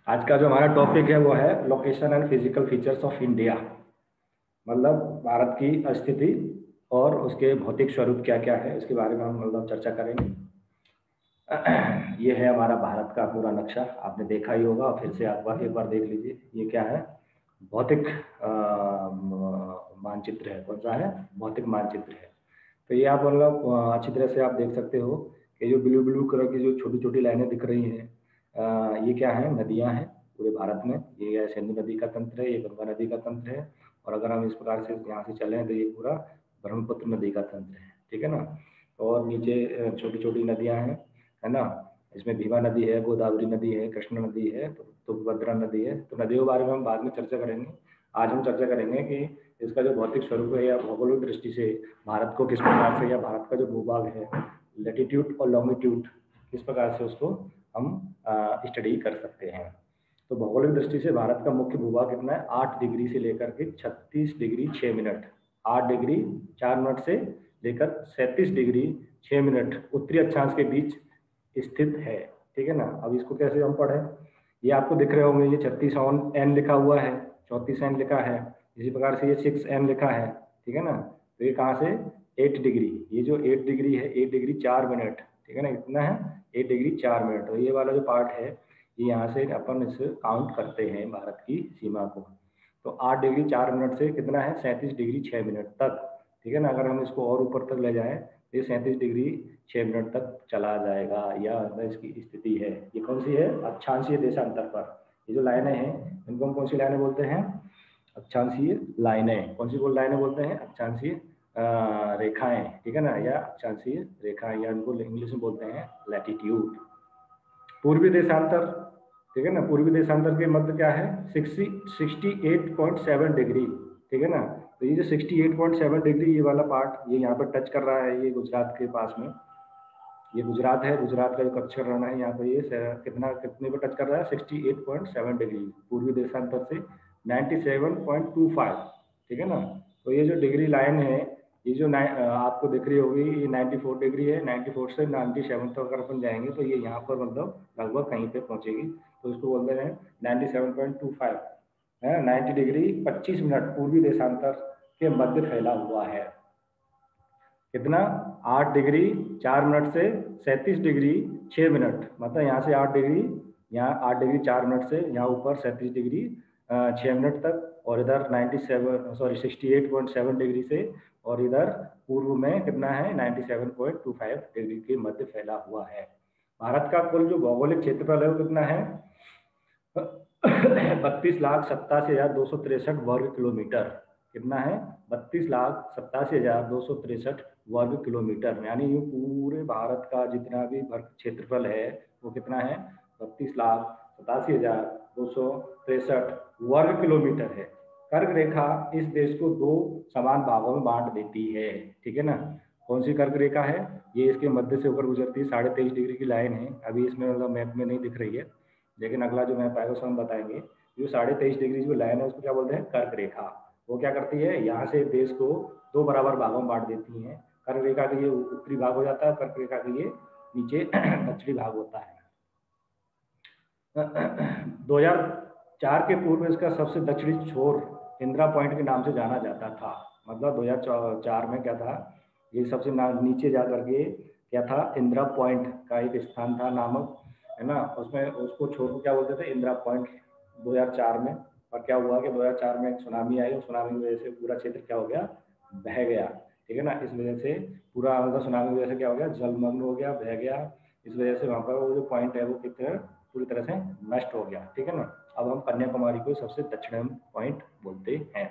आज का जो हमारा टॉपिक है वो है location and physical features of India. मतलब भारत की स्थिति और उसके भौतिक स्वरूप क्या क्या है इसके बारे में हम मतलब चर्चा करेंगे। ये है हमारा भारत का पूरा नक्शा, आपने देखा ही होगा, फिर से आप एक बार देख लीजिए। ये क्या है? भौतिक मानचित्र है। कौन सा है? भौतिक मानचित्र है। तो ये आप मतलब अच्छी तरह से आप देख सकते हो कि जो ब्लू ब्लू कलर की जो छोटी छोटी लाइनें दिख रही हैं, ये क्या है? नदियां हैं पूरे भारत में। ये सिंधु नदी का तंत्र है, ये गंगा नदी का तंत्र है। और अगर हम इस प्रकार से यहाँ से चलें तो ये पूरा ब्रह्मपुत्र नदी का तंत्र है। ठीक है ना? और नीचे छोटी छोटी नदियां हैं, है ना? इसमें भीमा नदी है, गोदावरी नदी है, कृष्णा नदी है, तो तुंगभद्रा नदी है। तो नदियों के बारे में हम बाद में चर्चा करेंगे। आज हम चर्चा करेंगे कि इसका जो भौतिक स्वरूप है या भौगोलिक दृष्टि से भारत को किस प्रकार से, या भारत का जो भूभाग है, लेटीट्यूड और लॉन्गिट्यूड, किस प्रकार से उसको हम स्टडी कर सकते हैं। तो भौगोलिक दृष्टि से भारत का मुख्य भूभाग कितना है? 8 डिग्री से लेकर के 36 डिग्री 6 मिनट, 8 डिग्री 4 मिनट से लेकर 37 डिग्री 6 मिनट उत्तरी अक्षांश के बीच स्थित है। ठीक है ना? अब इसको कैसे हम पढ़ें? ये आपको दिख रहे होंगे, ये 36 एन लिखा हुआ है, 34 एन लिखा है, इसी प्रकार से ये 6 एन लिखा है। ठीक है ना? तो ये कहाँ से? 8 डिग्री, ये जो 8 डिग्री है, 8 डिग्री 4 मिनट। ठीक है ना? कितना है? 8 डिग्री 4 मिनट। और ये वाला जो पार्ट है, ये यहाँ से अपन इसे काउंट करते हैं भारत की सीमा को। तो 8 डिग्री 4 मिनट से कितना है? 37 डिग्री 6 मिनट तक। ठीक है ना? अगर हम इसको और ऊपर तक ले जाएं तो ये 37 डिग्री 6 मिनट तक चला जाएगा, या इसकी स्थिति है। ये कौन सी है? अक्षांशीय देशांतर पर। ये जो लाइनें हैं, इनको हम कौन सी लाइनें बोलते हैं? अक्षांशीय लाइनें। कौन सी बोल लाइनें बोलते हैं? अक्षांशीय रेखाएं। ठीक है ना? या अक्षांशीय रेखाएं, या इनको इंग्लिश में बोलते हैं लैटिट्यूड। पूर्वी देशांतर, ठीक है ना? पूर्वी देशांतर के मध्य क्या है? 68.7 डिग्री। ठीक है ना? तो ये जो 68.7 डिग्री, ये वाला पार्ट, ये यहाँ पर टच कर रहा है, ये गुजरात के पास में, ये गुजरात है। गुजरात का जो कच्छ रण है, यहाँ पर ये कितना कितने पर टच कर रहा है? 68.7 डिग्री पूर्वी देशांतर से 97.25। ठीक है ना? तो ये जो डिग्री लाइन है, ये जो आपको दिख रही होगी, ये 94 डिग्री है। 94 से 97 तक अगर अपन जाएंगे तो ये यहाँ पर मतलब लगभग कहीं पे पहुंचेगी। तो इसको बोलते हैं 97.25 है। 90 डिग्री 25 मिनट पूर्वी देशांतर के मध्य फैला हुआ है। कितना? 8 डिग्री 4 मिनट से 37 डिग्री 6 मिनट, मतलब यहाँ से 8 डिग्री, यहाँ 8 डिग्री 4 मिनट से यहाँ ऊपर 37 डिग्री 6 मिनट तक, और इधर 68.7 डिग्री से, और इधर पूर्व में कितना है? 97.25 डिग्री के मध्य फैला हुआ है। भारत का कुल जो भौगोलिक क्षेत्रफल है वो कितना है? 32,87,263 वर्ग किलोमीटर। कितना है? 32,87,263 वर्ग किलोमीटर। यानी ये पूरे भारत का जितना भी वर्ग क्षेत्रफल है वो कितना है? 32,87,263 वर्ग किलोमीटर है। कर्क रेखा इस देश को दो समान भागों में बांट देती है। ठीक है ना? कौन सी कर्क रेखा है? ये इसके मध्य से होकर गुजरती है, 23.5 डिग्री की लाइन है। अभी इसमें मतलब मैप में नहीं दिख रही है, लेकिन अगला जो मैप आएगा उसमें हम बताएंगे। जो 23.5 डिग्री जो लाइन है उसको क्या बोलते हैं? कर्क रेखा। वो क्या करती है? यहाँ से देश को दो बराबर भागों में बांट देती है। कर्क रेखा का ये उत्तरी भाग हो जाता है, कर्क रेखा का ये नीचे दक्षिणी भाग होता है। 2004 के पूर्व इसका सबसे दक्षिणी छोर इंदिरा पॉइंट के नाम से जाना जाता था। मतलब 2004 में क्या था? ये सबसे नीचे जा करके क्या था? इंदिरा पॉइंट का एक स्थान था नामक, है ना? उसमें उसको छोर को क्या बोलते थे? इंदिरा पॉइंट। 2004 में। और क्या हुआ कि 2004 में एक सुनामी आई, और सुनामी की वजह से पूरा क्षेत्र क्या हो गया? बह गया। ठीक है ना? इस वजह से पूरा मतलब सुनामी की वजह से क्या हो गया? जलमग्न हो गया, बह गया। इस वजह से वहाँ पर वो जो पॉइंट है वो कितने पूरी तरह से नष्ट हो गया। ठीक है ना? अब हम कन्याकुमारी को सबसे दक्षिणम पॉइंट बोलते हैं।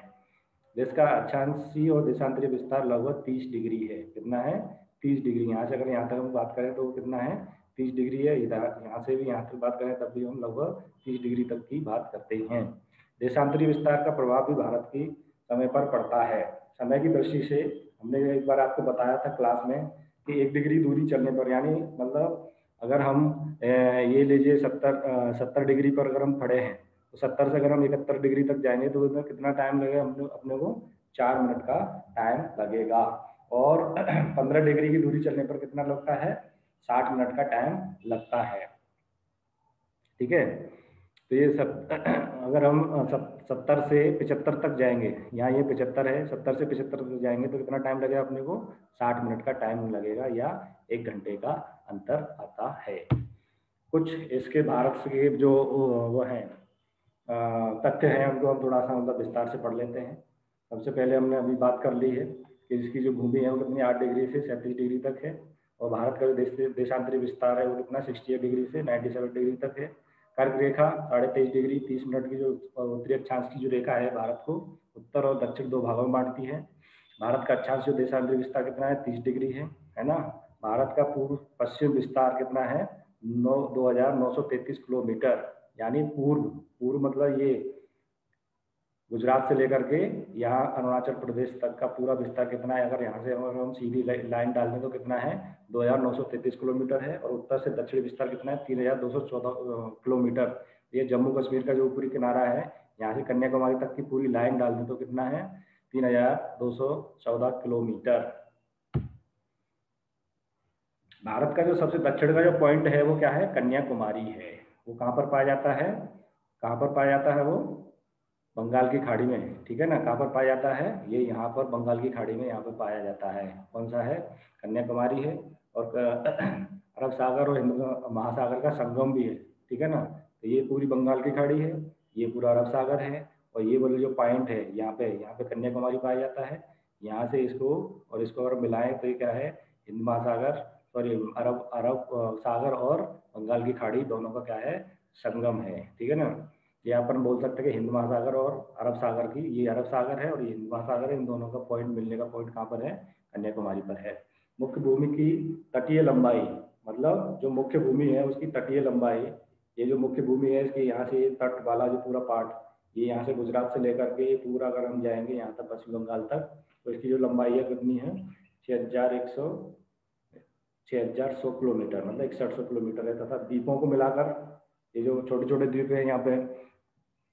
देश का अक्षांशीय और देशांतरीय विस्तार लगभग 30 डिग्री है। कितना है? 30 डिग्री। यहाँ से अगर यहाँ तक हम बात करें तो कितना है? 30 डिग्री है। इधर यहाँ से भी यहाँ तक बात करें तब भी हम लगभग 30 डिग्री तक की बात करते हैं। देशांतरीय विस्तार का प्रभाव भी भारत की समय पर पड़ता है। समय की दृष्टि से हमने एक बार आपको बताया था क्लास में कि 1 डिग्री दूरी चलने पर, यानी मतलब अगर हम ये लीजिए 70 डिग्री पर अगर हम खड़े हैं, तो 70 से अगर हम 71 डिग्री तक जाएंगे तो उसमें कितना टाइम लगेगा? अपने को 4 मिनट का टाइम लगेगा। और 15 डिग्री की दूरी चलने पर कितना लगता है? 60 मिनट का टाइम लगता है। ठीक है? तो ये सब अगर हम 70 से 75 तक जाएंगे, यहाँ ये 75 है, 70 से 75 तक जाएंगे तो कितना टाइम लगेगा अपने को? 60 मिनट का टाइम लगेगा या 1 घंटे का अंतर आता है। कुछ इसके भारत के जो वो हैं तथ्य हैं, उनको हम थोड़ा सा मतलब विस्तार से पढ़ लेते हैं। सबसे पहले हमने अभी बात कर ली है कि इसकी जो भूमि है वो कितनी 8 डिग्री से 37 डिग्री तक है, और भारत का जो देशांतरी विस्तार है वो कितना 68 डिग्री से 97 डिग्री तक है। कर्क रेखा 23.5 डिग्री 30 मिनट की जो उत्तरी अक्षांश की जो रेखा है भारत को उत्तर और दक्षिण दो भागों में बांटती है। भारत का अक्षांश जो देशांतरी विस्तार कितना है? 30 डिग्री है ना। भारत का पूर्व पश्चिम विस्तार कितना है? 2933 किलोमीटर, यानी पूर्व पूर्व मतलब ये गुजरात से लेकर के यहाँ अरुणाचल प्रदेश तक का पूरा विस्तार कितना है? अगर यहाँ से अगर हम सीधी लाइन डाल दें तो कितना है? 2933 किलोमीटर है। और उत्तर से दक्षिण विस्तार कितना है? 3214 किलोमीटर। ये जम्मू कश्मीर का जो ऊपरी किनारा है, यहाँ से कन्याकुमारी तक की पूरी लाइन डाल दें तो कितना है? 3214 किलोमीटर। भारत का जो सबसे दक्षिण का जो पॉइंट है वो क्या है? कन्याकुमारी है। वो कहाँ पर पाया जाता है? कहाँ पर पाया जाता है वो? बंगाल की खाड़ी में, ठीक है ना। कहाँ पर पाया जाता है? ये यहाँ पर बंगाल की खाड़ी में यहाँ पर पाया जाता है। कौन सा है? कन्याकुमारी है। और अरब सागर और हिंद महासागर का संगम भी है, ठीक है ना। तो ये पूरी बंगाल की खाड़ी है, ये पूरा अरब सागर है, और ये वाले जो पॉइंट है यहाँ पे कन्याकुमारी पाया जाता है। यहाँ से इसको और इसको अगर मिलाएं तो ये क्या है? हिंद महासागर, सॉरी अरब अरब सागर और बंगाल की खाड़ी दोनों का क्या है? संगम है, ठीक है ना। ये अपन बोल सकते हैं कि हिंद महासागर और अरब सागर की, ये अरब सागर है और ये हिंद महासागर है, इन दोनों का पॉइंट मिलने का पॉइंट कहाँ पर है? कन्याकुमारी पर है। मुख्य भूमि की तटीय लंबाई, मतलब जो मुख्य भूमि है उसकी तटीय लंबाई, ये जो मुख्य भूमि है इसकी यहाँ से तट वाला जो पूरा पार्ट, ये यहाँ से गुजरात से लेकर के पूरा अगर हम जाएंगे यहाँ तक पश्चिम बंगाल तक, तो इसकी जो लंबाई है कितनी है? 6100 किलोमीटर, मतलब 6100 किलोमीटर है। तथा द्वीपों को मिलाकर, ये जो छोटे छोटे द्वीप है यहाँ पे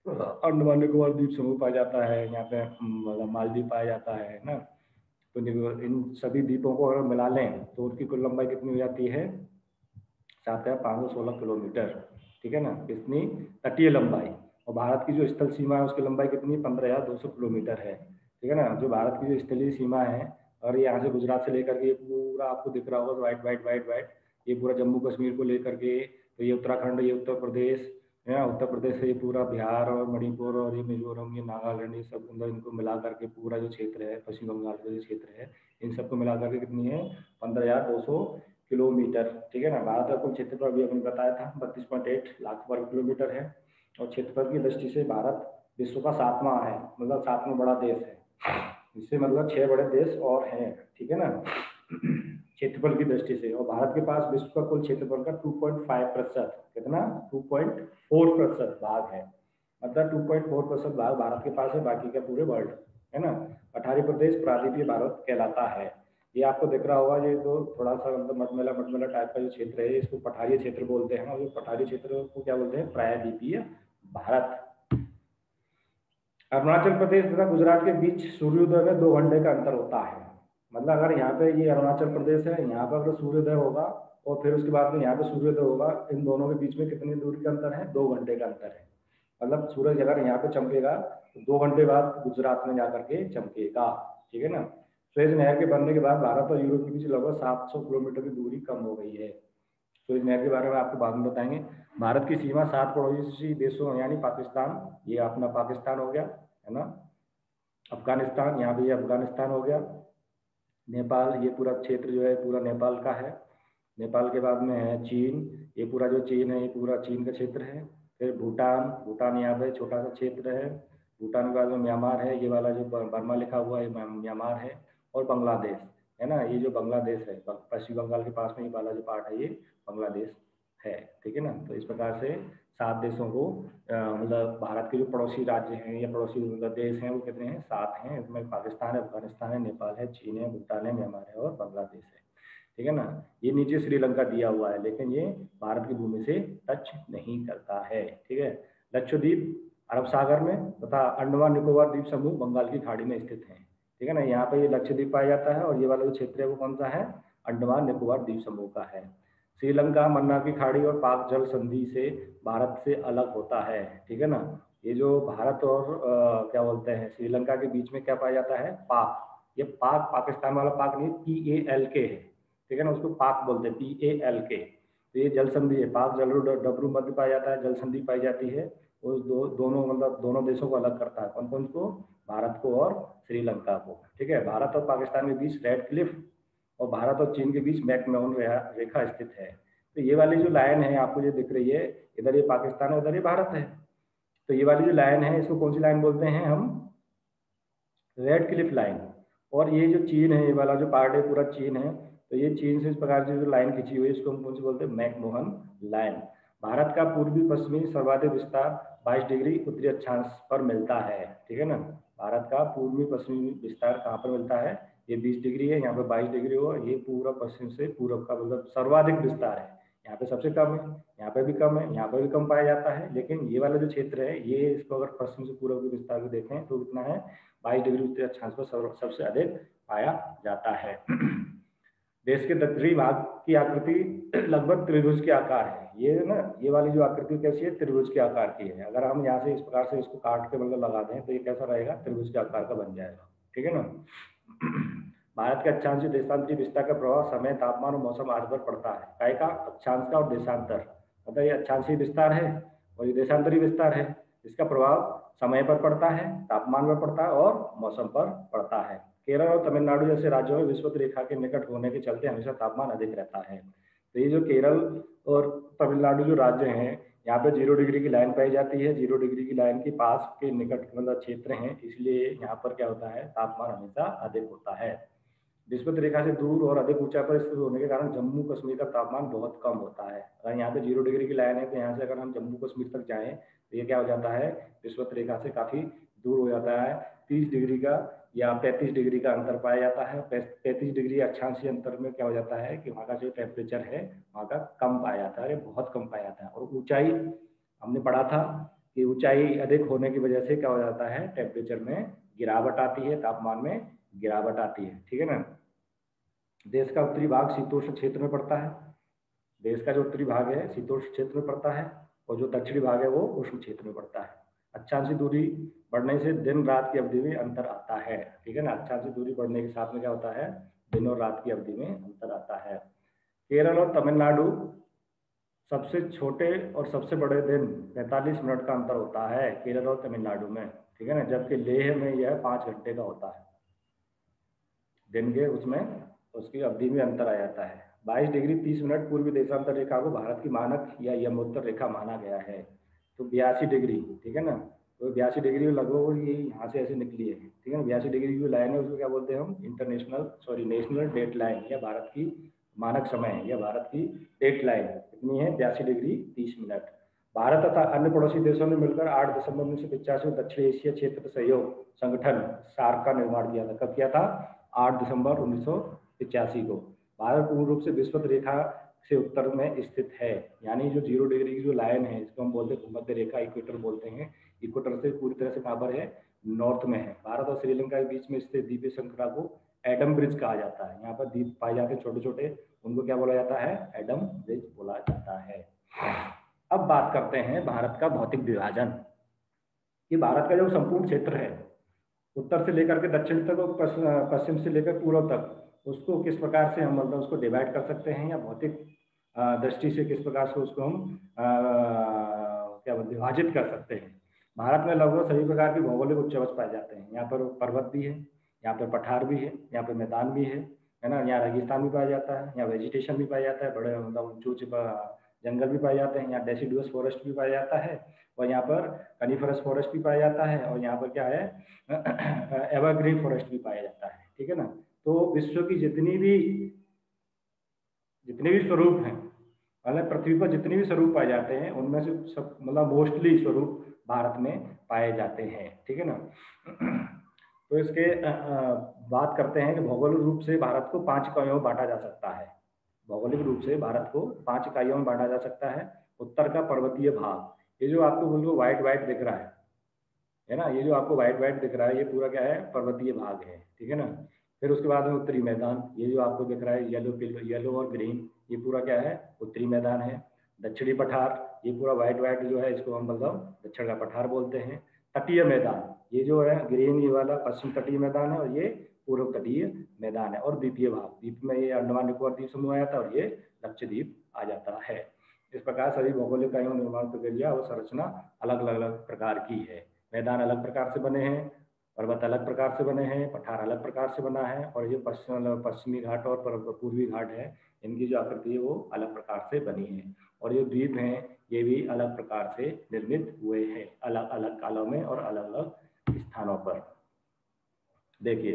अंडमान निकोबार द्वीप समूह पाया जाता है, यहाँ पे मतलब मालदीव पाया जाता है ना। तो इन सभी द्वीपों को अगर मिला लें तो उनकी कुल लंबाई कितनी हो जाती है? 7516 किलोमीटर, ठीक है ना। कितनी? तटीय लंबाई। और भारत की जो स्थल सीमा है उसकी लंबाई कितनी? 15200 किलोमीटर है, ठीक है ना। जो भारत की जो स्थलीय सीमा है, और यहाँ से गुजरात से लेकर के पूरा आपको दिख रहा होगा वाइट वाइट वाइट वाइट, ये पूरा जम्मू कश्मीर को लेकर के, तो ये उत्तराखंड, ये उत्तर प्रदेश है, उत्तर प्रदेश से ये पूरा बिहार और मणिपुर और ये मिजोरम, ये नागालैंड, ये सब अंदर इनको मिला करके पूरा जो क्षेत्र है पश्चिम बंगाल का जो क्षेत्र है, इन सबको मिला करके कितनी है? 15200 किलोमीटर, ठीक है ना। भारत का कुल क्षेत्रफल अभी अपने बताया था 32.8 लाख वर्ग किलोमीटर है। और क्षेत्रफल की दृष्टि से भारत विश्व का 7वां है, मतलब 7वां बड़ा देश है। इससे मतलब 6 बड़े देश और हैं, ठीक है ना, क्षेत्रफल की दृष्टि से। और भारत के पास विश्व का कुल क्षेत्रफल का 2.5%, कितना? 2.4% भाग है, मतलब 2.4% भाग भारत के पास है, बाकी का पूरे वर्ल्ड, है ना। पठारी प्रदेश प्रायद्वीपीय भारत कहलाता है। ये आपको दिख रहा होगा, ये तो थोड़ा सा मतलब मटमैला टाइप का जो क्षेत्र है इसको पठारी क्षेत्र बोलते हैं, और ये पठारी क्षेत्र को क्या बोलते हैं? प्रायद्वीपीय भारत। अरुणाचल प्रदेश तथा गुजरात के बीच सूर्योदय में 2 घंटे का अंतर होता है। मतलब अगर यहाँ पे ये अरुणाचल प्रदेश है, यहाँ पर अगर सूर्योदय होगा और फिर उसके बाद में यहाँ पे सूर्योदय होगा, इन दोनों के बीच में कितनी दूरी का अंतर है? 2 घंटे का अंतर है। मतलब सूरज अगर यहाँ पे चमकेगा तो 2 घंटे बाद गुजरात में जाकर के चमकेगा, ठीक है ना। सुएज नहर के बनने के बाद भारत और यूरोप के बीच लगभग 700 किलोमीटर की दूरी कम हो गई है। सुएज नहर के बारे में आपको बाद में बताएंगे। भारत की सीमा 7 पड़ोसी देशों यानी पाकिस्तान, ये अपना पाकिस्तान हो गया, है ना, अफगानिस्तान, यहाँ पे ये अफगानिस्तान हो गया, नेपाल, ये पूरा क्षेत्र जो है पूरा नेपाल का है। नेपाल के बाद में है चीन, ये पूरा जो चीन है ये पूरा चीन का क्षेत्र है। फिर भूटान, भूटान यहाँ पे छोटा सा क्षेत्र है। भूटान के बाद में म्यांमार है, ये वाला जो बर्मा लिखा हुआ है म्यांमार है। और बांग्लादेश, है ना, ये जो बांग्लादेश है पश्चिम बंगाल के पास में ये वाला जो पार्ट है ये बांग्लादेश है, ठीक है ना। तो इस प्रकार से 7 देशों को मतलब भारत के जो पड़ोसी राज्य हैं या पड़ोसी मतलब देश हैं वो कितने हैं? 7 हैं। इसमें पाकिस्तान है, अफगानिस्तान है, नेपाल है, चीन है, भूटान है, म्यांमार है और बांग्लादेश है, ठीक है ना। ये नीचे श्रीलंका दिया हुआ है, लेकिन ये भारत की भूमि से टच नहीं करता है, ठीक है। लक्षद्वीप अरब सागर में तथा अंडमान निकोबार द्वीप समूह बंगाल की खाड़ी में स्थित है, ठीक है ना। यहाँ पे ये लक्षद्वीप पाया जाता है और ये वाला जो क्षेत्र है वो कौन सा है? अंडमान निकोबार द्वीप समूह का है। श्रीलंका मन्नार की खाड़ी और पाक जल संधि से भारत से अलग होता है, ठीक है ना। ये जो भारत और क्या बोलते हैं श्रीलंका के बीच में क्या पाया जाता है, पाक। ये पाक पाकिस्तान वाला पाक नहीं, PALK है, ठीक है ना, उसको पाक बोलते हैं, PALK। तो ये जल संधि है, पाक जल डबरू मध्य पाया जाता है, जल संधि पाई जाती है। उस दोनों मतलब दोनों देशों को अलग करता है, कौन कौन को, भारत को और श्रीलंका को, ठीक है। भारत और पाकिस्तान के बीच रेड क्लिफ और भारत और चीन के बीच मैकमोहन रेखा स्थित है। तो ये वाली जो लाइन है आपको जो दिख रही है, इधर ये पाकिस्तान है, उधर ये भारत है। तो ये वाली जो लाइन है इसको कौन सी लाइन बोलते हैं हम, रेड क्लिफ लाइन। और ये जो चीन है, ये वाला जो पार्ट है पूरा चीन है, तो ये चीन से इस प्रकार की जो लाइन खींची हुई है इसको हम कौन सी बोलते हैं, मैकमोहन लाइन। भारत का पूर्वी पश्चिमी सर्वाधिक विस्तार 22 डिग्री उत्तरी अक्षांश पर मिलता है, ठीक है ना। भारत का पूर्वी पश्चिमी विस्तार कहाँ पर मिलता है, ये 20 डिग्री है, यहाँ पे 22 डिग्री हो, ये पूरा पश्चिम से पूरब का मतलब सर्वाधिक विस्तार है। यहाँ पे सबसे कम है, यहाँ पे भी कम है, यहाँ पे भी कम पाया जाता है, लेकिन ये वाला जो क्षेत्र है ये, इसको अगर पश्चिम से पूरब के विस्तार को देखें तो कितना है, 22 डिग्री उत्तरी अक्षांश पर सबसे अधिक पाया जाता है। देश के दक्षिणी भाग की आकृति लगभग त्रिभुज के आकार है। ये ना, ये वाली जो आकृति कैसी है, त्रिभुज के आकार की है। अगर हम यहाँ से इस प्रकार से इसको काट के मतलब लगा दें तो ये कैसा रहेगा, त्रिभुज के आकार का बन जाएगा, ठीक है ना। भारत के अक्षांश देशांतरी विस्तार का प्रभाव समय, तापमान और मौसम आदि पर पड़ता है। काय का, अक्षांश का और देशांतर, मतलब ये अक्षांशीय विस्तार है और ये देशांतरी विस्तार है। इसका प्रभाव समय पर पड़ता है, तापमान पर पड़ता है और मौसम पर पड़ता है। केरल और तमिलनाडु जैसे राज्यों में विषुवत रेखा के निकट होने के चलते हमेशा तापमान अधिक रहता है। तो ये जो केरल और तमिलनाडु जो राज्य हैं, यहाँ पे 0 डिग्री की लाइन पाई जाती है, 0 डिग्री की लाइन के पास के निकट मतलब क्षेत्र हैं, इसलिए यहाँ पर क्या होता है, तापमान हमेशा अधिक होता है। विषुवत रेखा से दूर और अधिक ऊंचाई पर स्थित होने के कारण जम्मू कश्मीर का तापमान बहुत कम होता है। अगर यहाँ पे 0 डिग्री की लाइन है तो यहाँ से अगर हम जम्मू कश्मीर तक जाएं तो ये क्या हो जाता है, विषुवत रेखा से काफी दूर हो जाता है। 30 डिग्री का या 35 डिग्री का अंतर पाया जाता है। 35 डिग्री अक्षांशीय अंतर में क्या हो जाता है कि वहाँ का जो टेम्परेचर है वहाँ का कम पाया जाता है, बहुत कम पाया जाता है। और ऊंचाई हमने पढ़ा था कि ऊंचाई अधिक होने की वजह से क्या हो जाता है, टेम्परेचर में गिरावट आती है, तापमान में गिरावट आती है, ठीक है ना। देश का उत्तरी भाग शीतोष्ण क्षेत्र में पड़ता है। देश का जो उत्तरी भाग है शीतोष्ण क्षेत्र में पड़ता है और जो दक्षिणी भाग है वो उष्ण क्षेत्र में पड़ता है। अक्षांशीय दूरी बढ़ने से दिन रात की अवधि में अंतर आता है, ठीक है ना। अक्षांशीय दूरी बढ़ने के साथ में क्या होता है, दिन और रात की अवधि में अंतर आता है। केरल और तमिलनाडु सबसे छोटे और सबसे बड़े दिन 45 मिनट का अंतर होता है केरल और तमिलनाडु में, ठीक है ना। जबकि लेह में यह 5 घंटे का होता है दिन के, उसमें उसकी अवधि में अंतर आ जाता है। 22 डिग्री 30 मिनट पूर्वी देशांतर रेखा को भारत की मानक या यमोत्तर रेखा माना गया है। तो 82 डिग्री, ठीक है ना, तो 82 डिग्री लगभग ये यहाँ से ऐसे निकली है, ठीक है ना। 82 डिग्री की जो लाइन है उसको क्या बोलते हैं हम, नेशनल डेट लाइन, या भारत की मानक समय है, या भारत की डेट लाइन कितनी है, 82 डिग्री 30 मिनट। भारत तथा अन्य पड़ोसी देशों ने मिलकर 8 दिसंबर 1985 दक्षिण एशिया क्षेत्र सहयोग संगठन सार्क का निर्माण किया था। कब किया था, 8 दिसंबर 1985 को। भारत पूर्ण रूप से विषुवत रेखा से उत्तर में स्थित है, यानी जो 0 डिग्री की जो लाइन है इसको हम बोलते हैं भूमध्य रेखा, इक्वेटर बोलते हैं। इक्वेटर से पूरी तरह से कहाँ पर है, नॉर्थ में है। भारत और श्रीलंका के बीच में स्थित द्वीपीय श्रृंखला को एडम ब्रिज कहा जाता है। यहाँ पर द्वीप पाए जाते हैं छोटे छोटे, उनको क्या बोला जाता है, एडम ब्रिज बोला जाता है। अब बात करते हैं भारत का भौतिक विभाजन। ये भारत का जो संपूर्ण क्षेत्र है, उत्तर से लेकर के दक्षिण तक और पश्चिम से लेकर पूर्व तक, उसको किस प्रकार से हम मतलब उसको डिवाइड कर सकते हैं, या भौतिक दृष्टि से किस प्रकार से उसको हम क्या विभाजित कर सकते हैं। भारत में लगभग सभी प्रकार की भौगोलिक उच्च अवस्था पाए जाते हैं। यहाँ पर पर्वत भी है, यहाँ पर पठार भी है, यहाँ पर मैदान भी है ना। यहाँ रेगिस्तान भी पाया जाता है, यहाँ वेजिटेशन भी पाया जाता है, बड़े मतलब ऊंचे जंगल भी पाए जाते हैं। यहाँ डेसिडुअस फॉरेस्ट भी पाया जाता है और यहाँ पर कनीफरस फॉरेस्ट भी पाया जाता है और यहाँ पर क्या है, एवरग्रीन फॉरेस्ट भी पाया जाता है, ठीक है ना। तो विश्व की जितनी भी स्वरूप हैं, मतलब पृथ्वी पर जितने भी स्वरूप पाए जाते हैं उनमें से सब मतलब मोस्टली स्वरूप भारत में पाए जाते हैं, ठीक है ना। तो इसके बात करते हैं कि भौगोलिक रूप से भारत को 5 इकाइयों में बांटा जा सकता है। भौगोलिक रूप से भारत को 5 इकाइयों में बांटा जा सकता है। उत्तर का पर्वतीय भाग, ये जो आपको बिल्कुल व्हाइट व्हाइट दिख रहा है ना, ये जो आपको व्हाइट व्हाइट दिख रहा है ये पूरा क्या है, पर्वतीय भाग है, ठीक है ना। फिर उसके बाद में उत्तरी मैदान, ये जो आपको दिख रहा है येलो और ग्रीन, ये पूरा क्या है, उत्तरी मैदान है। दक्षिणी पठार, ये पूरा व्हाइट व्हाइट जो है इसको हम मतलब दक्षिण का पठार बोलते हैं। तटीय मैदान, ये जो है ग्रीन ये वाला पश्चिम तटीय मैदान है, और ये पूर्व तटीय मैदान है। और द्वीपीय भाग, द्वीप में ये अंडमान निकोबार द्वीप समूह आ जाता है और ये लक्षद्वीप आ जाता है। इस प्रकार सभी भौगोलिक इकाइयों निर्माण प्रक्रिया और संरचना अलग अलग प्रकार की है। मैदान अलग प्रकार से बने हैं, पर्वत अलग प्रकार से बने हैं, पठार अलग प्रकार से बना है, और ये पश्चिमी घाट और पूर्वी घाट है, इनकी जो आकृति है वो अलग प्रकार से बनी है। और ये द्वीप हैं, ये भी अलग प्रकार से निर्मित हुए हैं, अलग अलग कालों में और अलग अलग स्थानों पर। देखिए,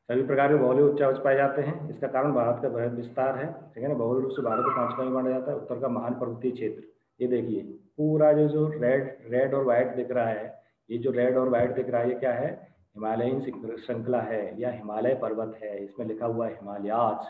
सभी प्रकार के भौगोलिक उच्चावच पाए जाते हैं। इसका कारण भारत का बृहद विस्तार है, ठीक है ना। भौगोलिक रूप से भारत को 5वां भी माना जाता है। उत्तर का महान पर्वतीय क्षेत्र, ये देखिए पूरा जो रेड और व्हाइट दिख रहा है, ये जो रेड और व्हाइट दिख रहा है, ये क्या है, हिमालयन श्रृंखला है या हिमालय पर्वत है। इसमें लिखा हुआ है हिमालयाज,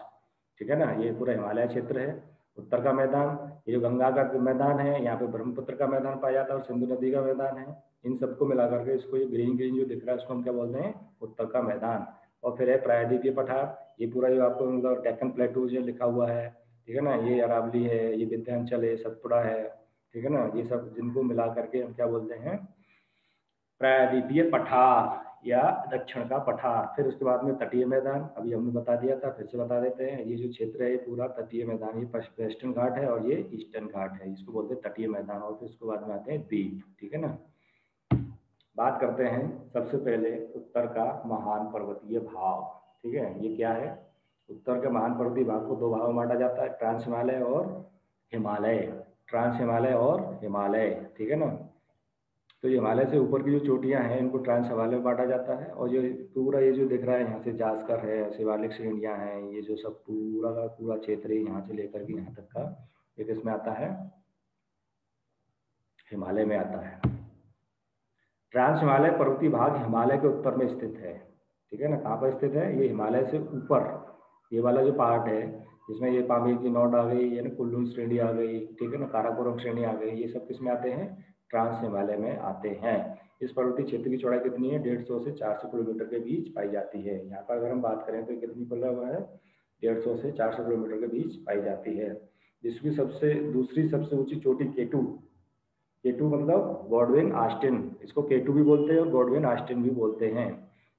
ठीक है ना। ये पूरा हिमालय क्षेत्र है। उत्तर का मैदान, ये जो गंगा का मैदान है, यहाँ पे ब्रह्मपुत्र का मैदान पाया जाता है और सिंधु नदी का मैदान है। इन सबको मिला करके इसको ये ग्रीन ग्रीन जो दिख रहा है उसको हम क्या बोलते हैं, उत्तर का मैदान। और फिर है प्रायद्वीपीय पठार, ये पूरा जो आपको मतलब डेक्कन प्लेटू जो लिखा हुआ है, ठीक है ना। ये अरावली है, ये विंध्याचल है, सतपुड़ा है, ठीक है ना। ये सब जिनको मिला करके हम क्या बोलते हैं, प्रायद्वीपीय पठार या दक्षिण का पठार। फिर उसके बाद में तटीय मैदान, अभी हमने बता दिया था, फिर से बता देते हैं। ये जो क्षेत्र है ये पूरा तटीय मैदान, ये वेस्टर्न घाट है और ये ईस्टर्न घाट है, इसको बोलते हैं तटीय मैदान। और फिर उसके बाद में आते हैं द्वीप, ठीक है ना। बात करते हैं सबसे पहले उत्तर का महान पर्वतीय भाग, ठीक है। ये क्या है, उत्तर के महान पर्वतीय भाग को दो भागों में बांटा जाता है, ट्रांस हिमालय और हिमालय। ट्रांस हिमालय और हिमालय, ठीक है ना। तो ये हिमालय से ऊपर की जो चोटियां हैं इनको ट्रांस हिमालय में बांटा जाता है। और ये पूरा ये जो दिख रहा है, यहाँ से जास्कर है, शिवालिक श्रेणियां हैं, ये जो सब पूरा का पूरा क्षेत्र है यहाँ से लेकर के यहाँ तक का, ये किसमें आता है, हिमालय में आता है। ट्रांस हिमालय पर्वतीय भाग हिमालय के उत्तर में स्थित है, ठीक है ना। कहाँ पर स्थित है, ये हिमालय से ऊपर, ये वाला जो पार्ट है जिसमें ये पामीर की नोट आ गई, ये ना कुल्लू श्रेणी आ गई, ठीक है ना, काराकोरम श्रेणी आ गई, ये सब किसमें आते हैं, ट्रांस हिमालय में आते हैं। इस पर्वतीय क्षेत्र की चौड़ाई कितनी है, 150 से 400 किलोमीटर के बीच पाई जाती है। यहाँ पर अगर हम बात करें तो कितनी पड़ रहा है, 150 से 400 किलोमीटर के बीच पाई जाती है। जिसकी दूसरी सबसे ऊंची चोटी केटू, केटू मतलब गॉडविन ऑस्टिन, इसको केटू भी बोलते हैं और गॉडविन ऑस्टिन भी बोलते हैं,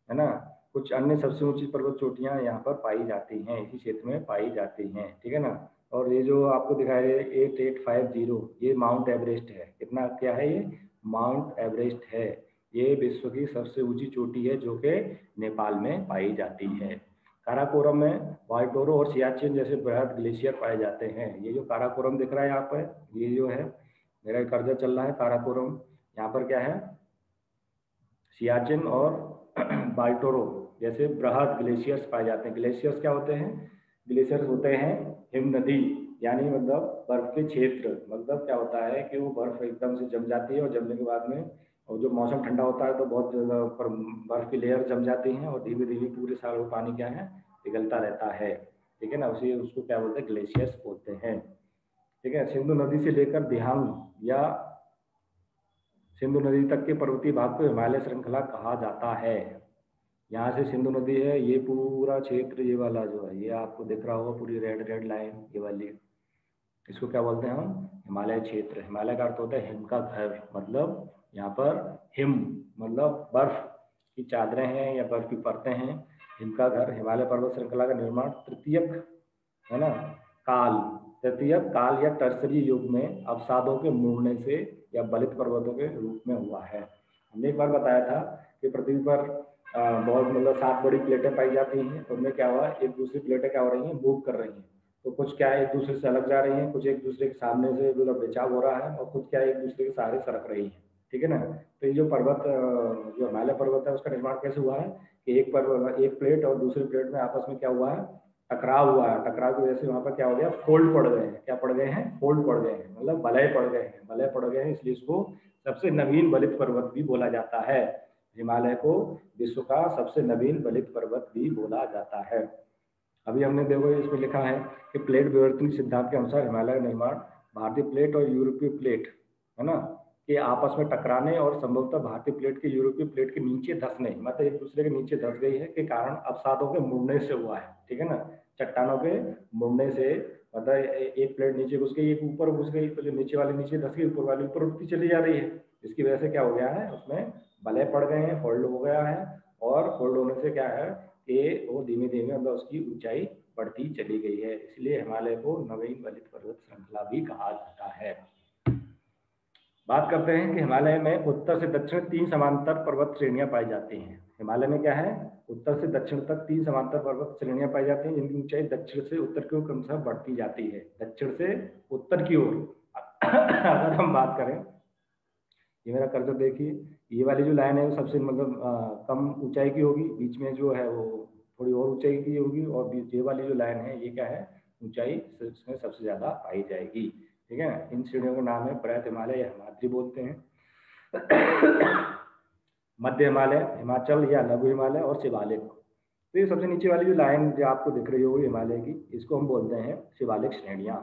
है ना। कुछ अन्य सबसे ऊंची पर्वत चोटियां यहाँ पर पाई जाती हैं, इसी क्षेत्र में पाई जाती हैं, ठीक है ना। और ये जो आपको दिखाया है 8850, ये माउंट एवरेस्ट है। कितना क्या है ये, माउंट एवरेस्ट है। ये विश्व की सबसे ऊंची चोटी है जो कि नेपाल में पाई जाती है। काराकोरम में वाइटोरो और सियाचिन जैसे बृहद ग्लेशियर पाए जाते हैं। ये जो काराकोरम दिख रहा है यहाँ पर, ये जो है मेरा कर्जा चल रहा है काराकोरम, यहाँ पर क्या है, सियाचिन और बाल्टोरो जैसे बृहद ग्लेशियर्स पाए जाते हैं। ग्लेशियर्स क्या होते हैं, ग्लेशियर्स होते हैं हिम नदी, यानी मतलब बर्फ के क्षेत्र। मतलब क्या होता है कि वो बर्फ एकदम से जम जाती है और जमने के बाद में, और जो मौसम ठंडा होता है तो बहुत ज़्यादा ऊपर बर्फ की लेयर जम जाती हैं और धीरे धीरे पूरे साल वो पानी क्या है, पिघलता रहता है, ठीक है ना। उसी उसको क्या बोलते हैं, ग्लेशियर्स बोलते हैं, ठीक है। सिंधु नदी से लेकर दिहांग या सिंधु नदी तक के पर्वतीय भाग को हिमालय श्रृंखला कहा जाता है। यहाँ से सिंधु नदी है, ये पूरा क्षेत्र, ये वाला जो है, ये आपको दिख रहा होगा पूरी रेड रेड लाइन, ये वाली, इसको क्या बोलते हैं हम, हिमालय क्षेत्र। हिमालय का अर्थ होता है हिम का घर, मतलब यहाँ पर हिम मतलब बर्फ की चादरें हैं या बर्फ की परतें हैं। हिम का घर, हिमालय पर्वत श्रृंखला का निर्माण तृतीयक, है ना, काल, तृतीयक काल या टर्सरी युग में अवसादों के मुड़ने से या बलित पर्वतों के रूप में हुआ है। हमने एक बार बताया था कि पृथ्वी पर बहुत मतलब 7 बड़ी प्लेटें पाई जाती हैं, तो उनमें क्या हुआ, एक दूसरी प्लेटें क्या हो रही हैं, मूव कर रही हैं। तो कुछ क्या है एक दूसरे से अलग जा रही हैं, कुछ एक दूसरे के सामने से मतलब बचाव हो रहा है, और कुछ क्या है एक दूसरे के सहारे सरक रही हैं, ठीक है ना। तो ये जो पर्वत, जो हिमालय पर्वत है, उसका निर्माण कैसे हुआ है कि एक प्लेट और दूसरी प्लेट में आपस में क्या हुआ है, टकराव हुआ है। टकराव की वजह से वहाँ पर क्या हो गया, फोल्ड पड़ गए हैं। क्या पड़ गए हैं, फोल्ड पड़ गए हैं, मतलब बलय पड़ गए हैं, बलय पड़ गए हैं, इसलिए इसको सबसे नवीन बलित पर्वत भी बोला जाता है। हिमालय को विश्व का सबसे नवीन बलित पर्वत भी बोला जाता है। अभी हमने देखो इसमें लिखा है कि प्लेट विवर्तन सिद्धांत के अनुसार हिमालय का निर्माण भारतीय प्लेट और यूरोपीय प्लेट, है ना, के आपस में टकराने और संभवतः भारतीय प्लेट के यूरोपीय प्लेट के नीचे धंसने, मतलब एक दूसरे के नीचे धंस गई है, के कारण अवसादों के मुड़ने से हुआ है, ठीक है ना। चट्टानों के मुड़ने से, मतलब एक प्लेट नीचे घुस गई, एक ऊपर घुस गई, तो जो नीचे वाली नीचे धस गई, ऊपर वाली ऊपर उठती चली जा रही है, जिसकी वजह से क्या हो गया है, उसमें बलय पड़ गए हैं, फोल्ड हो गया है, और फोल्ड होने से क्या है कि वो धीमे धीमे मतलब उसकी ऊंचाई बढ़ती चली गई है। इसलिए हिमालय को नवीन वलित पर्वत श्रृंखला भी कहा जाता है। बात करते हैं कि हिमालय में उत्तर से दक्षिण 3 समांतर पर्वत श्रेणियां पाई जाती हैं। हिमालय में क्या है, उत्तर से दक्षिण तक 3 समांतर पर्वत श्रेणियां पाई जाती हैं, जिनकी ऊंचाई दक्षिण से उत्तर की ओर क्रमशः बढ़ती जाती है। दक्षिण से उत्तर की ओर अगर हम बात करें, ये मेरा कर्सर देखिए, ये वाली जो लाइन है वो सबसे मतलब कम ऊंचाई की होगी, बीच में जो है वो थोड़ी और ऊंचाई की होगी, और ये वाली जो लाइन है ये क्या है, ऊंचाई इसमें सबसे ज्यादा पाई जाएगी। ठीक है, इन श्रेणियों का नाम है बृहत हिमालय या हिमाद्री बोलते हैं, मध्य हिमालय, हिमाचल या लघु हिमालय, और शिवालिक। तो ये सबसे नीचे वाली जो लाइन जो आपको दिख रही होगी हिमालय की, इसको हम बोलते हैं शिवालिक श्रेणियां।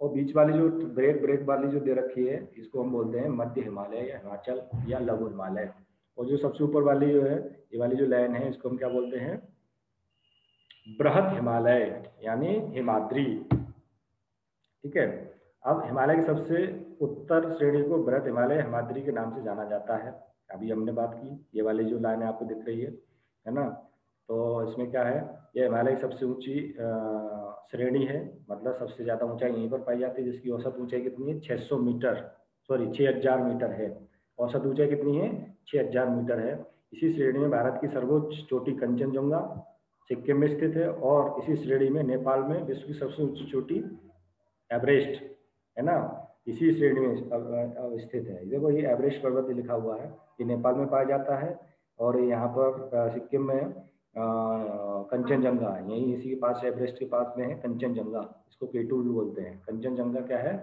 और बीच वाली जो ब्रेक ब्रेक वाली जो दे रखी है, इसको हम बोलते हैं मध्य हिमालय या हिमाचल या लघु हिमालय। और जो सबसे ऊपर वाली जो है, ये वाली जो लाइन है, इसको हम क्या बोलते हैं, बृहत हिमालय यानी हिमाद्री। ठीक है, अब हिमालय की सबसे उत्तर श्रेणी को बृहत हिमालय हिमाद्री के नाम से जाना जाता है। अभी हमने बात की, ये वाली जो लाइन आपको दिख रही है ना, तो इसमें क्या है, ये हिमालय की सबसे ऊंची श्रेणी है, मतलब सबसे ज़्यादा ऊंचाई यहीं पर पाई जाती है, जिसकी औसत ऊंचाई कितनी है, 600 मीटर, सॉरी 6000 मीटर है। औसत ऊंचाई कितनी है, 6000 मीटर है। इसी श्रेणी में भारत की सर्वोच्च चोटी कंचनजंगा सिक्किम में स्थित है, और इसी श्रेणी में नेपाल में विश्व की सबसे ऊंची चोटी एवरेस्ट है ना, इसी श्रेणी में स्थित है। देखो ये एवरेस्ट पर्वत लिखा हुआ है, ये नेपाल में पाया जाता है, और यहाँ पर सिक्किम में कंचनजंगा, यही इसी के पास, एवरेस्ट के पास में है कंचनजंगा, इसको K2 भी बोलते हैं। कंचनजंगा क्या है,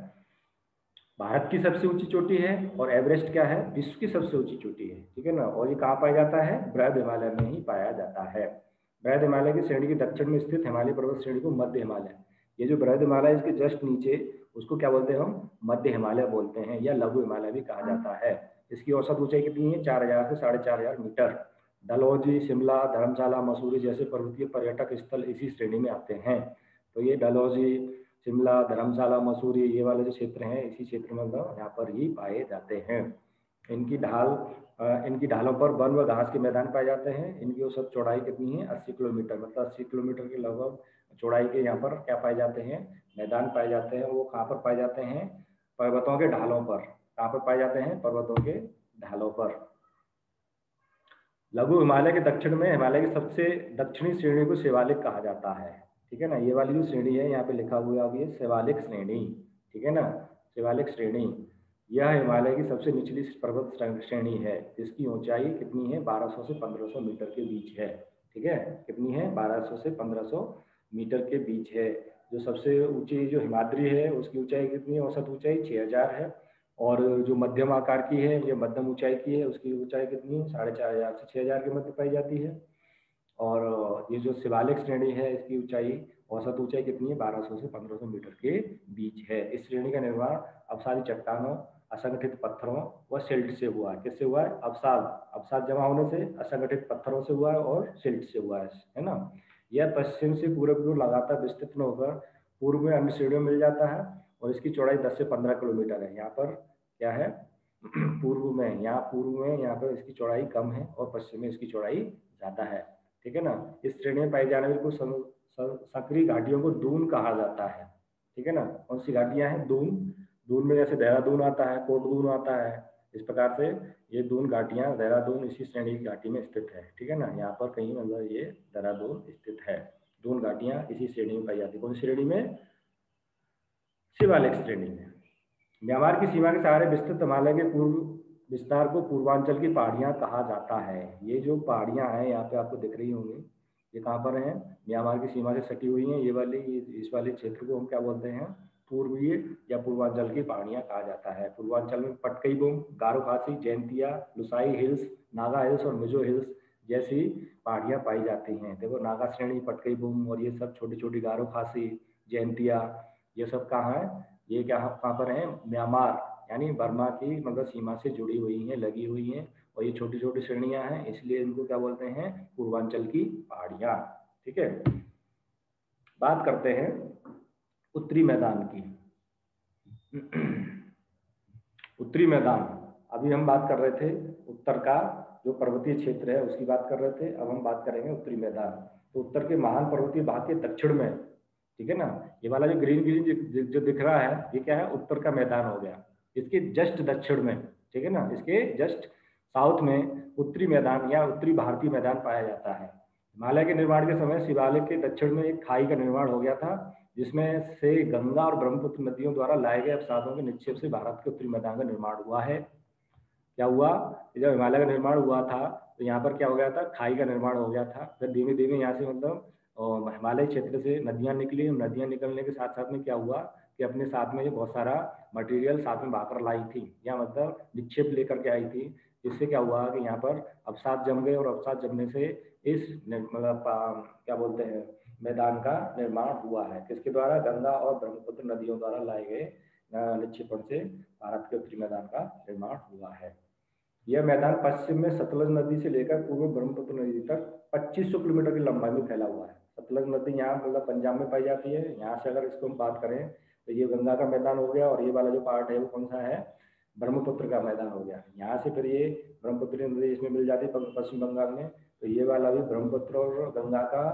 भारत की सबसे ऊंची चोटी है, और एवरेस्ट क्या है, विश्व की सबसे ऊंची चोटी है। ठीक है ना, और ये कहाँ पाया जाता है, बृहद हिमालय में ही पाया जाता है। बृहद हिमालय की श्रेणी के दक्षिण में स्थित हिमालय पर्वत श्रेणी को मध्य हिमालय, ये जो बृहद हिमालय इसके जस्ट नीचे, उसको क्या बोलते हैं हम, मध्य हिमालय बोलते हैं, या लघु हिमालय भी कहा जाता है। इसकी औसत ऊंचाई कितनी है, 4000 से 4500 मीटर। डलहौजी, शिमला, धर्मशाला, मसूरी जैसे पर्वतीय पर्यटक स्थल इसी श्रेणी में आते हैं। तो ये डलहौजी, शिमला, धर्मशाला, मसूरी, ये वाले जो क्षेत्र हैं, इसी क्षेत्र में यहाँ पर ही पाए जाते हैं। इनकी ढालों पर वन व घास के मैदान पाए जाते हैं। इनकी औसत चौड़ाई कितनी है, 80 किलोमीटर, मतलब 80 किलोमीटर के लगभग चौड़ाई के यहाँ पर क्या पाए जाते हैं, मैदान पाए जाते हैं। वो कहाँ पर पाए जाते हैं, पर्वतों के ढालों पर। कहाँ पर पाए जाते हैं, पर्वतों के ढालों पर। लघु हिमालय के दक्षिण में हिमालय की सबसे दक्षिणी श्रेणी को शिवालिक कहा जाता है। ठीक है ना, ये वाली जो श्रेणी है यहाँ पे लिखा हुआ है, अब ये शिवालिक श्रेणी, ठीक है ना, शिवालिक श्रेणी, यह हिमालय की सबसे निचली पर्वत श्रेणी है, जिसकी ऊंचाई कितनी है, 1200 से 1500 मीटर के बीच है। ठीक है, कितनी है, 1200 से 1500 मीटर के बीच है। जो सबसे ऊंची जो हिमाद्री है, उसकी ऊंचाई कितनी है, औसत ऊंचाई 6000 है। और जो मध्यम आकार की है, ये मध्यम ऊंचाई की है, उसकी ऊंचाई कितनी है, 4500 से 6000 के मध्य पाई जाती है। और ये जो शिवालिक श्रेणी है, इसकी ऊंचाई, औसत ऊंचाई कितनी है, 1200 से 1500 मीटर के बीच है। इस श्रेणी का निर्माण अवसादी चट्टानों, असंगठित पत्थरों व सिल्ट से हुआ है। किससे हुआ है, अवसाद जमा होने से, असंगठित पत्थरों से हुआ है, और सिल्ट से हुआ है ना। यह पश्चिम से पूर्व की ओर लगातार विस्तृत न होकर पूर्व में अन्य श्रेणियों में मिल जाता है, और इसकी चौड़ाई 10 से 15 किलोमीटर है। यहाँ पर क्या है, पूर्व में, यहाँ पर इसकी चौड़ाई कम है, और पश्चिम में इसकी चौड़ाई ज्यादा है। ठीक है ना, इस श्रेणी में पाई जाने वाली कुछ संकरी घाटियों को दून कहा जाता है। ठीक है ना, कौन सी घाटियां हैं, दून में जैसे देहरादून आता है, कोटदून आता है, इस प्रकार से ये दून घाटियां, देहरादून इसी श्रेणी की घाटी में स्थित है। ठीक है ना, यहाँ पर कहीं मतलब ये देहरादून स्थित है। दून घाटियां इसी श्रेणी में पाई जाती है। कौन सी श्रेणी में, शिवालिक श्रेणी में। म्यांमार की सीमा के सहारे विस्तृत हिमालय के पूर्व विस्तार को पूर्वांचल की पहाड़ियां कहा जाता है। ये जो पहाड़ियां हैं यहाँ पे आपको दिख रही होंगी, ये कहाँ पर हैं, म्यांमार की सीमा से सटी हुई हैं। ये वाली, इस वाले क्षेत्र को हम क्या बोलते हैं, पूर्वीय या पूर्वांचल की पहाड़ियां कहा जाता है। पूर्वांचल में पटकई बुम, गारो खासी, जैंतिया, लुसाई हिल्स, नागा हिल्स और मिजो हिल्स जैसी पहाड़ियां पाई जाती हैं। देखो, नागा श्रेणी, पटकई बुम और ये सब छोटी छोटी, गारो खासी, जैंतिया, ये सब कहाँ है, ये क्या कहाँ पर है, म्यांमार यानी बर्मा की मतलब सीमा से जुड़ी हुई हैं, लगी हुई हैं, और ये छोटी छोटी श्रेणियां हैं, इसलिए इनको क्या बोलते हैं, पूर्वांचल की पहाड़ियां। ठीक है, बात करते हैं उत्तरी मैदान की। उत्तरी मैदान, अभी हम बात कर रहे थे उत्तर का जो पर्वतीय क्षेत्र है उसकी बात कर रहे थे, अब हम बात करेंगे उत्तरी मैदान। तो उत्तर के महान पर्वतीय भाग के दक्षिण में, ठीक है ना, ये वाला जो ग्रीन ग्रीन जो दिख रहा है ये क्या है, उत्तर का मैदान हो गया। इसके जस्ट दक्षिण में, ठीक है ना, इसके जस्ट साउथ में उत्तरी मैदान या उत्तरी भारतीय मैदान पाया जाता है। हिमालय के निर्माण के समय शिवालय के दक्षिण में एक खाई का निर्माण हो गया था, जिसमें से गंगा और ब्रह्मपुत्र नदियों द्वारा लाए गए अवसादों के निक्षेप से भारत के उत्तरी मैदान का निर्माण हुआ है। क्या हुआ, जब हिमालय का निर्माण हुआ था तो यहाँ पर क्या हो गया था, खाई का निर्माण हो गया था। फिर धीमे धीमे यहाँ से मतलब हिमालय क्षेत्र से नदियाँ निकली, नदियाँ निकलने के साथ साथ में क्या हुआ कि अपने साथ में ये बहुत सारा मटेरियल साथ में बहाकर लाई थी, या मतलब निक्षेप लेकर के आई थी, जिससे क्या हुआ कि यहाँ पर अवसाद जम गए, और अवसाद जमने से इस मतलब क्या बोलते हैं मैदान का निर्माण हुआ है। किसके द्वारा, गंगा और ब्रह्मपुत्र नदियों द्वारा लाए गए निक्षेपण से भारत के उत्तरी मैदान का निर्माण हुआ है। यह मैदान पश्चिम में सतलज नदी से लेकर पूर्व में ब्रह्मपुत्र नदी तक 2500 किलोमीटर की लंबाई में फैला हुआ है। सतलज नदी यहाँ मतलब पंजाब में पाई जाती है। यहाँ से अगर इसको हम बात करें तो ये गंगा का मैदान हो गया, और ये वाला जो पार्ट है वो कौन सा है, ब्रह्मपुत्र का मैदान हो गया। यहाँ से फिर ये ब्रह्मपुत्र नदी इसमें मिल जाती है पश्चिम बंगाल में, तो ये वाला भी ब्रह्मपुत्र और गंगा का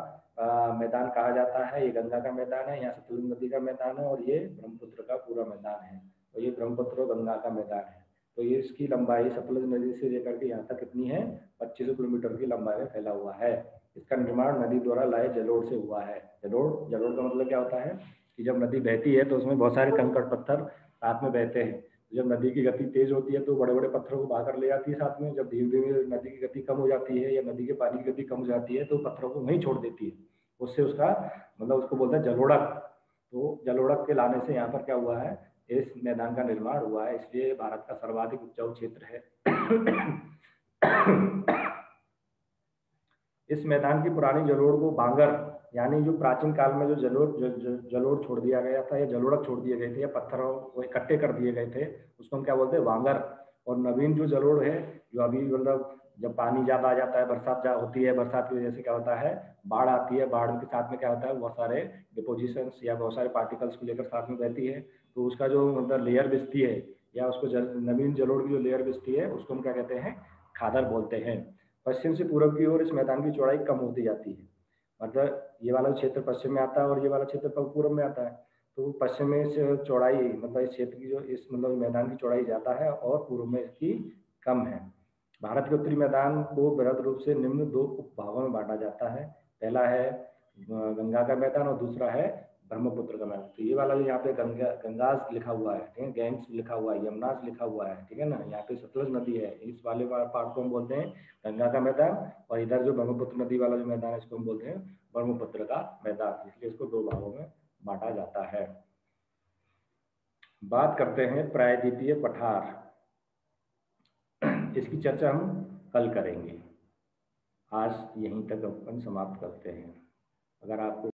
मैदान कहा जाता है। ये गंगा का मैदान है, यहाँ सतलुज नदी का मैदान है, और ये ब्रह्मपुत्र का पूरा मैदान है। तो ये ब्रह्मपुत्र और गंगा का मैदान है। तो ये इसकी लंबाई सतलुज नदी से लेकर के यहाँ तक कितनी है, 2500 किलोमीटर की लंबाई में फैला हुआ है। इसका निर्माण नदी द्वारा लाए जलोढ़ से हुआ है। जलोढ़ का मतलब क्या होता है कि जब नदी बहती है तो उसमें बहुत सारे कंकड़ पत्थर साथ में बहते हैं। जब नदी की गति तेज होती है तो बड़े बड़े पत्थरों को बहाकर ले जाती है साथ में। जब धीरे धीरे नदी की गति कम हो जाती है या नदी के पानी की गति कम हो जाती है तो पत्थरों को वहीं छोड़ देती है। उससे उसका मतलब उसको बोलते हैं जलोढ़क। तो जलोढ़क के लाने से यहाँ पर क्या हुआ है, इस मैदान का निर्माण हुआ है, इसलिए भारत का सर्वाधिक उपजाऊ क्षेत्र है। इस मैदान की पुरानी जलोढ़ को बांगर, यानी जो प्राचीन काल में जो जलोढ़ छोड़ दिया गया था या जलोढ़क छोड़ दिए गए थे या पत्थरों को इकट्ठे कर दिए गए थे, उसको हम क्या बोलते हैं, वांगर। और नवीन जो जलोढ़ है, जो अभी मतलब जब पानी ज्यादा आ जाता है, बरसात होती है, बरसात की वजह से क्या होता है, बाढ़ आती है, बाढ़ के साथ में क्या होता है, बहुत सारे डिपोजिशंस या बहुत सारे पार्टिकल्स को लेकर साथ में बहती है, तो उसका जो मतलब लेयर बिछती है या उसको नवीन जलोढ़ की जो लेयर बिछती है उसको हम क्या कहते हैं, खादर बोलते हैं। पश्चिम से पूर्व की ओर इस मैदान की चौड़ाई कम होती जाती है। मतलब ये वाला क्षेत्र पश्चिम में आता है और ये वाला क्षेत्र पूर्व में आता है। तो पश्चिम में इस चौड़ाई मतलब इस क्षेत्र की जो इस मतलब मैदान की चौड़ाई ज़्यादा है और पूर्व में इसकी कम है। भारत के उत्तरी मैदान को वृहद रूप से निम्न दो उपभागों में बांटा जाता है। पहला है गंगा का मैदान और दूसरा है ब्रह्मपुत्र का मैदान। तो ये वाला जो यहाँ पे गंगास लिखा हुआ है, ठीक है, गैंग्स लिखा हुआ है, यमुनास लिखा हुआ है, ठीक है ना, यहाँ पे सतलज नदी है, इस वाले पार्ट को हम बोलते हैं गंगा का मैदान, और इधर जो ब्रह्मपुत्र नदी वाला जो मैदान है इसको हम बोलते हैं ब्रह्मपुत्र का मैदान, इसलिए इसको दो भागों में बांटा जाता है। बात करते हैं प्रायद्वीपीय पठार, इसकी चर्चा हम कल करेंगे। आज यहीं तक अपन समाप्त करते हैं। अगर आपको